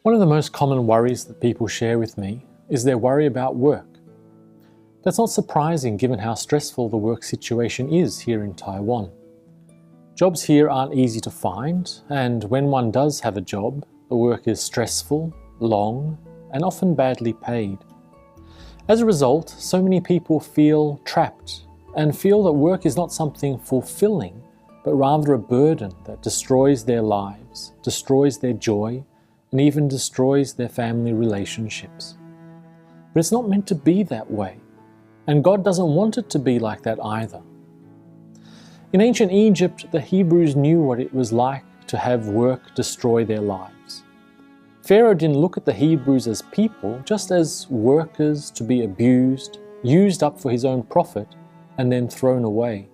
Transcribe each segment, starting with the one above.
One of the most common worries that people share with me is their worry about work. That's not surprising given how stressful the work situation is here in Taiwan. Jobs here aren't easy to find, and when one does have a job, the work is stressful, long, and often badly paid. As a result, so many people feel trapped and feel that work is not something fulfilling, but rather a burden that destroys their lives, destroys their joy, and even destroys their family relationships. But it's not meant to be that way, and God doesn't want it to be like that either. In ancient Egypt, the Hebrews knew what it was like to have work destroy their lives. Pharaoh didn't look at the Hebrews as people, just as workers to be abused, used up for his own profit, and then thrown away.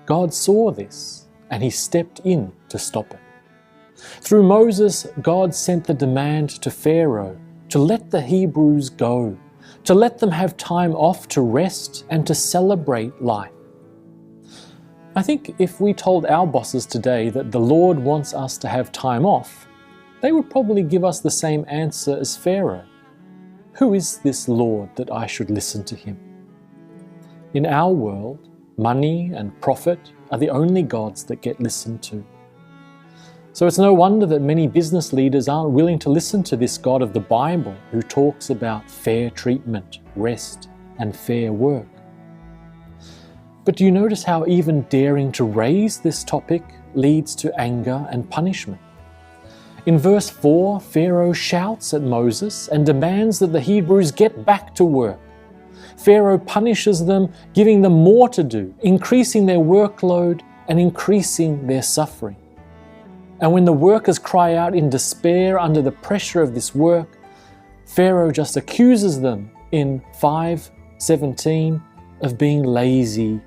God saw this, and he stepped in to stop it. Through Moses, God sent the demand to Pharaoh to let the Hebrews go, to let them have time off to rest and to celebrate life. I think if we told our bosses today that the Lord wants us to have time off, they would probably give us the same answer as Pharaoh. Who is this Lord that I should listen to him? In our world, money and profit are the only gods that get listened to. So it's no wonder that many business leaders aren't willing to listen to this God of the Bible who talks about fair treatment, rest, and fair work. But do you notice how even daring to raise this topic leads to anger and punishment? In verse 4, Pharaoh shouts at Moses and demands that the Hebrews get back to work. Pharaoh punishes them, giving them more to do, increasing their workload and increasing their suffering. And when the workers cry out in despair under the pressure of this work, Pharaoh just accuses them in 5:17 of being lazy.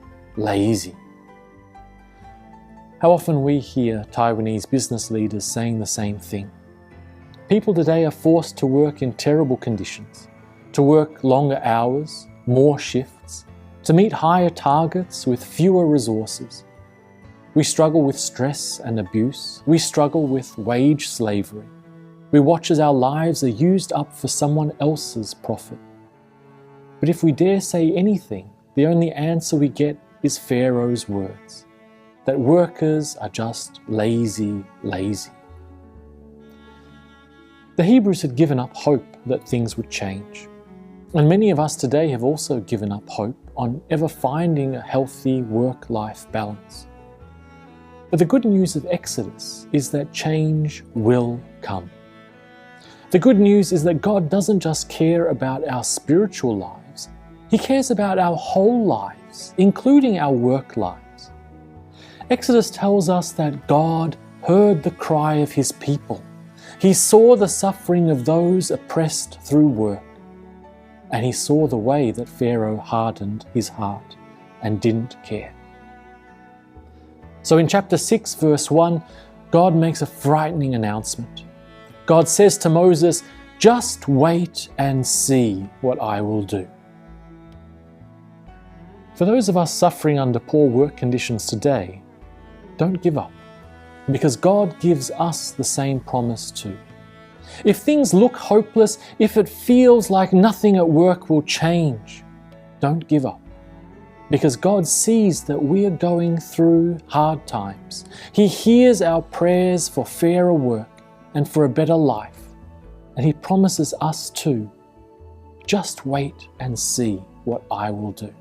How often we hear Taiwanese business leaders saying the same thing. People today are forced to work in terrible conditions, to work longer hours, more shifts, to meet higher targets with fewer resources. We struggle with stress and abuse. We struggle with wage slavery. We watch as our lives are used up for someone else's profit. But if we dare say anything, the only answer we get is Pharaoh's words, that workers are just lazy. The Hebrews had given up hope that things would change. And many of us today have also given up hope on ever finding a healthy work-life balance. But the good news of Exodus is that change will come. The good news is that God doesn't just care about our spiritual lives, He cares about our whole lives, including our work lives. Exodus tells us that God heard the cry of His people. He saw the suffering of those oppressed through work. And He saw the way that Pharaoh hardened his heart and didn't care. So in chapter 6, verse 1, God makes a frightening announcement. God says to Moses, "Just wait and see what I will do." For those of us suffering under poor work conditions today, don't give up, because God gives us the same promise too. If things look hopeless, if it feels like nothing at work will change, don't give up. Because God sees that we are going through hard times. He hears our prayers for fairer work and for a better life. And He promises us too, just wait and see what I will do.